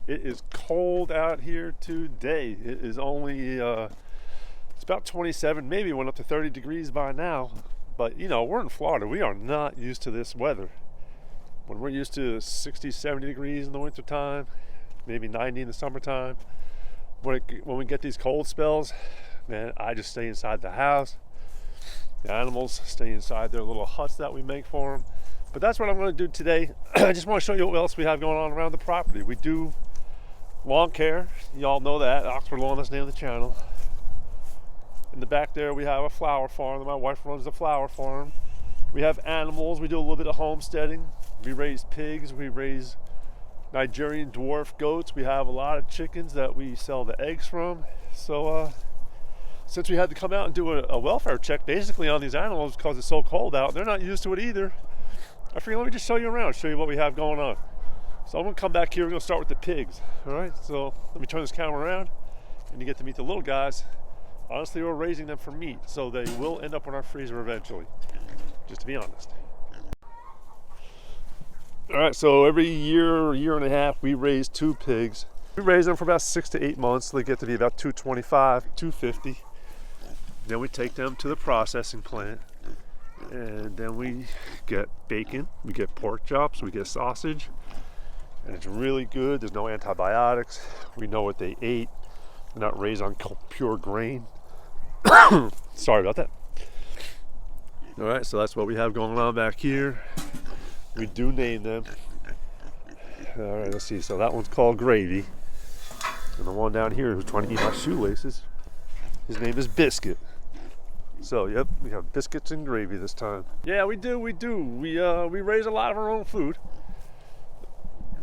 It is cold out here today. It is only, it's about 27, maybe went up to 30 degrees by now. But you know, we're in Florida. We are not used to this weather. When we're used to 60, 70 degrees in the wintertime, maybe 90 in the summertime, when we get these cold spells, man, I just stay inside the house. The animals stay inside their little huts that we make for them. But that's what I'm going to do today. I just want to show you what else we have going on around the property. We do lawn care. Y'all know that. Oxford Lawn is the name of the channel. In the back there we have a flower farm. My wife runs the flower farm. We have animals. We do a little bit of homesteading. We raise pigs. We raise Nigerian dwarf goats. We have a lot of chickens that we sell the eggs from. So since we had to come out and do a welfare check basically on these animals because it's so cold out, they're not used to it either. I figured let me just show you around, show you what we have going on. So I'm going to come back here. We're going to start with the pigs. All right, so let me turn this camera around and you get to meet the little guys. Honestly, we're raising them for meat, so they will end up in our freezer eventually, just to be honest. All right, so every year and a half, we raise 2 pigs. We raise them for about 6 to 8 months. They get to be about 225, 250. Then we take them to the processing plant, and then we get bacon, we get pork chops, we get sausage, and it's really good. There's no antibiotics. We know what they ate. They're not raised on pure grain. Sorry about that. All right, so that's what we have going on back here. We do name them. All right, let's see. So that one's called Gravy. And the one down here who's trying to eat my shoelaces, his name is Biscuit. So, yep, we have biscuits and gravy this time. Yeah, we do. We raise a lot of our own food.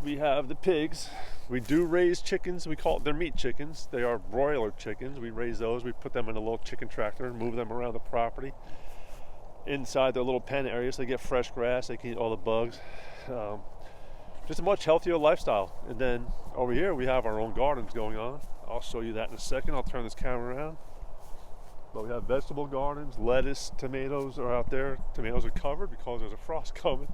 We have the pigs. We do raise chickens. We call it, they're meat chickens. They are broiler chickens. We raise those. We put them in a little chicken tractor and move them around the property. Inside their little pen areas, they get fresh grass. They can eat all the bugs. Just a much healthier lifestyle. And then over here, we have our own gardens going on. I'll show you that in a second. I'll turn this camera around. But we have vegetable gardens, lettuce, tomatoes are out there. Tomatoes are covered because there's a frost coming.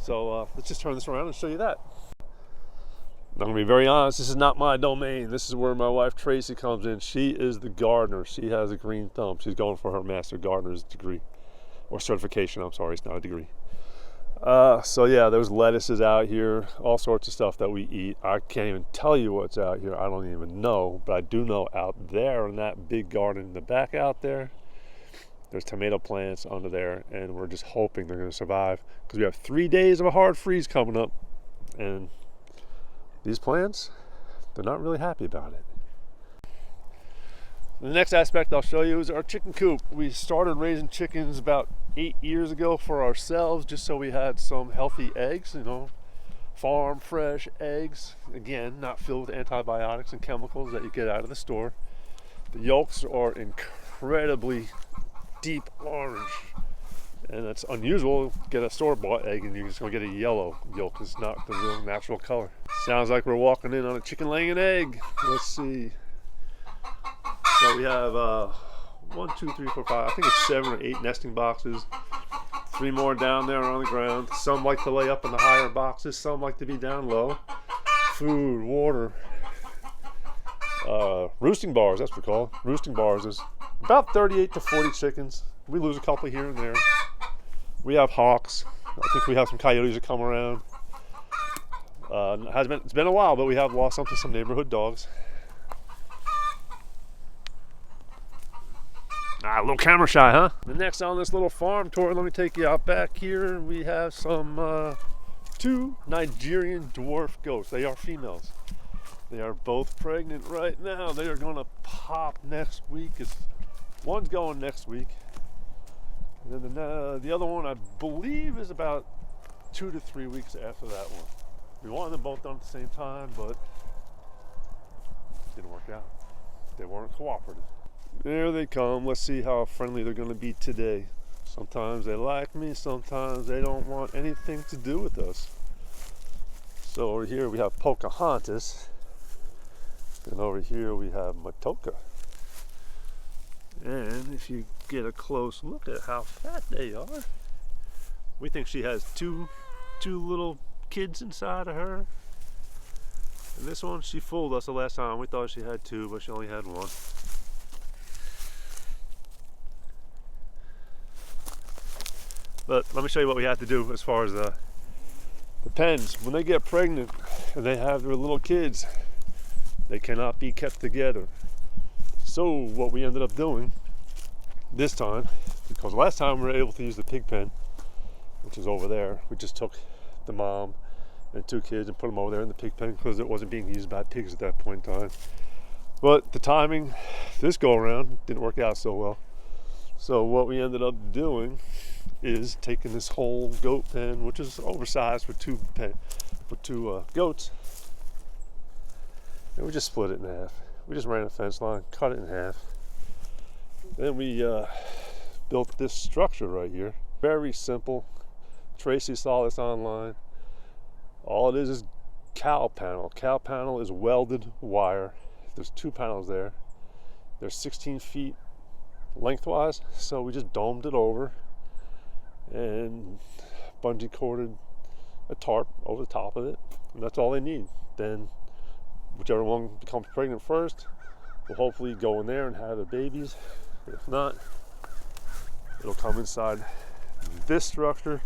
So let's just turn this around and show you that. I'm going to be very honest, this is not my domain. This is where my wife Tracy comes in. She is the gardener. She has a green thumb. She's going for her master gardener's degree. Or certification, I'm sorry, it's not a degree. So yeah, there's lettuces out here, all sorts of stuff that we eat. I can't even tell you what's out here. I don't even know, but I do know out there in that big garden in the back out there, there's tomato plants under there, and we're just hoping they're going to survive because we have 3 days of a hard freeze coming up, and these plants, they're not really happy about it. The next aspect I'll show you is our chicken coop. We started raising chickens about 8 years ago for ourselves, just so we had some healthy eggs, you know, farm fresh eggs. Again, not filled with antibiotics and chemicals that you get out of the store. The yolks are incredibly deep orange, and that's unusual. Get a store-bought egg and you're just gonna get a yellow yolk. It's not the real natural color. Sounds like we're walking in on a chicken laying an egg. Let's see. So we have 1, 2, 3, 4, 5. I think it's 7 or 8 nesting boxes. 3 more down there on the ground. Some like to lay up in the higher boxes. Some like to be down low. Food, water, roosting bars. That's what we call it. Roosting bars is about 38 to 40 chickens. We lose a couple here and there. We have hawks. I think we have some coyotes that come around. It's been a while, but we have lost some neighborhood dogs. A little camera shy, huh? The next on this little farm tour, let me take you out back here. We have some 2 Nigerian dwarf goats. They are females. They are both pregnant right now. They are going to pop next week. One's going next week. And then the other one, I believe, is about 2 to 3 weeks after that one. We wanted them both done at the same time, but it didn't work out. They weren't cooperative. There they come. Let's see how friendly they're going to be today. Sometimes they like me, sometimes they don't want anything to do with us. So over here we have Pocahontas, and over here we have Matoka. And if you get a close look at how fat they are, we think she has two little kids inside of her. And this one, she fooled us the last time. We thought she had 2, but she only had 1. But let me show you what we have to do as far as the pens. When they get pregnant and they have their little kids, they cannot be kept together. So what we ended up doing this time, because last time we were able to use the pig pen, which is over there, we just took the mom and 2 kids and put them over there in the pig pen because it wasn't being used by pigs at that point in time. But the timing this go around didn't work out so well. So what we ended up doing is taking this whole goat pen, which is oversized for 2 goats, and we just split it in half. We just ran a fence line, cut it in half. Then we built this structure right here. Very simple. Tracy saw this online. All it is cow panel. Cow panel is welded wire. There's 2 panels there. They're 16 feet lengthwise, so we just domed it over and bungee corded a tarp over the top of it, and that's all they need. Then whichever one becomes pregnant first will hopefully go in there and have the babies. If not, it'll come inside this structure,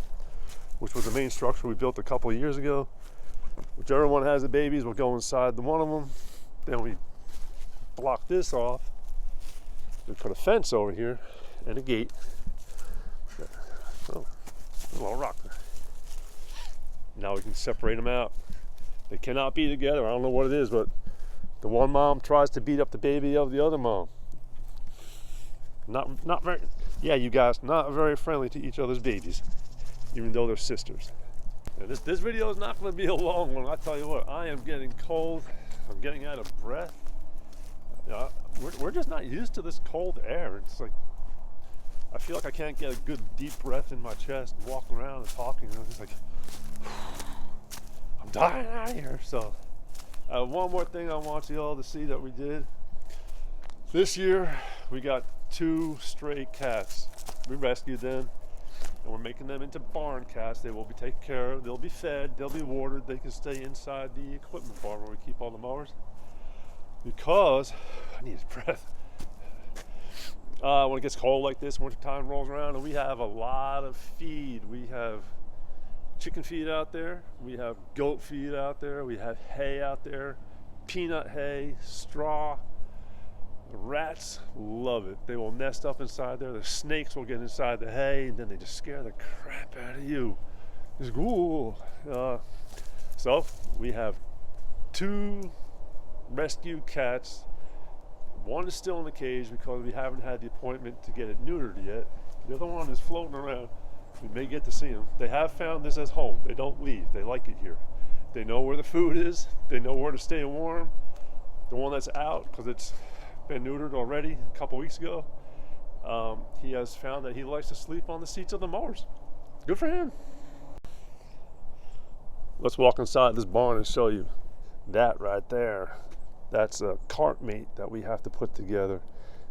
which was the main structure we built a couple of years ago. Whichever one has the babies will go inside the one of them. Then we block this off. We put a fence over here and a gate. Oh, a little rock there. Now we can separate them out. They cannot be together. I don't know what it is, but the one mom tries to beat up the baby of the other mom. Not very, yeah, you guys, not very friendly to each other's babies, even though they're sisters. And this video is not going to be a long one. I tell you what, I am getting cold. I'm getting out of breath. We're just not used to this cold air. It's like, I feel like I can't get a good deep breath in my chest and walking around and talking. I'm just like, I'm dying out of here. So one more thing I want you all to see that we did. This year, we got 2 stray cats. We rescued them, and we're making them into barn cats. They will be taken care of. They'll be fed. They'll be watered. They can stay inside the equipment barn where we keep all the mowers. Because I need a breath. When it gets cold like this, winter time rolls around, and we have a lot of feed. We have chicken feed out there. We have goat feed out there. We have hay out there, peanut hay, straw. The rats love it. They will nest up inside there. The snakes will get inside the hay, and then they just scare the crap out of you. Just ooh. So we have 2 rescued cats. One is still in the cage because we haven't had the appointment to get it neutered yet. The other one is floating around. We may get to see them. They have found this as home. They don't leave. They like it here. They know where the food is. They know where to stay warm. The one that's out, because it's been neutered already a couple weeks ago, he has found that he likes to sleep on the seats of the mowers. Good for him. Let's walk inside this barn and show you that right there. That's a cart mate that we have to put together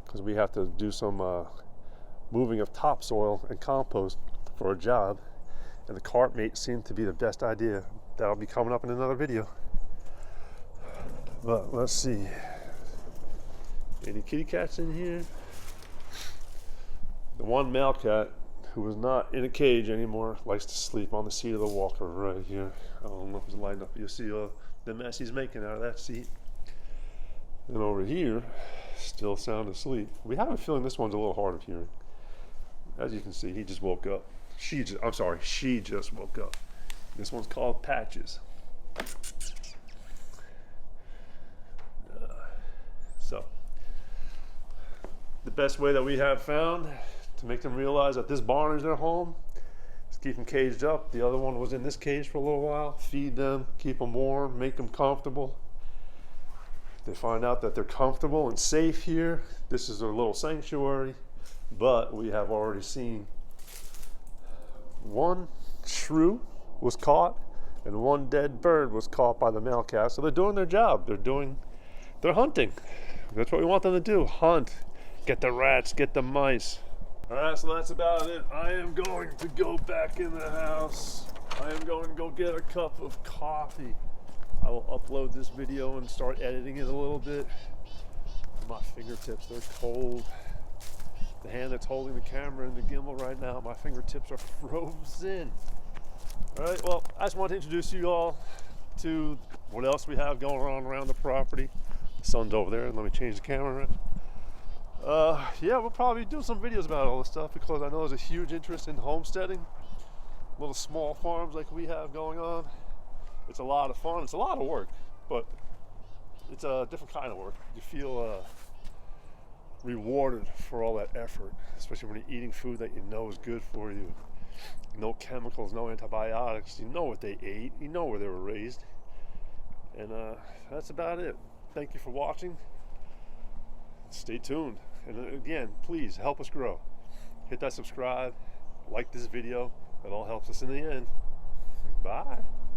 because we have to do some moving of topsoil and compost for a job, and the cart mate seemed to be the best idea. That'll be coming up in another video. But let's see, any kitty cats in here? The one male cat, who is not in a cage anymore, likes to sleep on the seat of the walker right here. I don't know if it's lighting up. You'll see the mess he's making out of that seat. And over here, still sound asleep. We have a feeling this one's a little hard of hearing. As you can see, he just woke up. She just woke up. This one's called Patches. So, the best way that we have found to make them realize that this barn is their home is keep them caged up. The other one was in this cage for a little while. Feed them, keep them warm, make them comfortable. They find out that they're comfortable and safe here. This is their little sanctuary, but we have already seen one shrew was caught and one dead bird was caught by the male cat. So they're doing their job. They're hunting. That's what we want them to do, hunt, get the rats, get the mice. All right, so that's about it. I am going to go back in the house. I am going to go get a cup of coffee. I will upload this video and start editing it a little bit. My fingertips, they're cold. The hand that's holding the camera and the gimbal right now, my fingertips are frozen. All right, well, I just want to introduce you all to what else we have going on around the property. The sun's over there, and let me change the camera around. Yeah, we'll probably do some videos about all this stuff because I know there's a huge interest in homesteading. Little small farms like we have going on. It's a lot of fun. It's a lot of work, but it's a different kind of work. You feel rewarded for all that effort, especially when you're eating food that you know is good for you. No chemicals, no antibiotics. You know what they ate. You know where they were raised. And that's about it. Thank you for watching. Stay tuned. And again, please help us grow. Hit that subscribe, like this video. That all helps us in the end. Bye.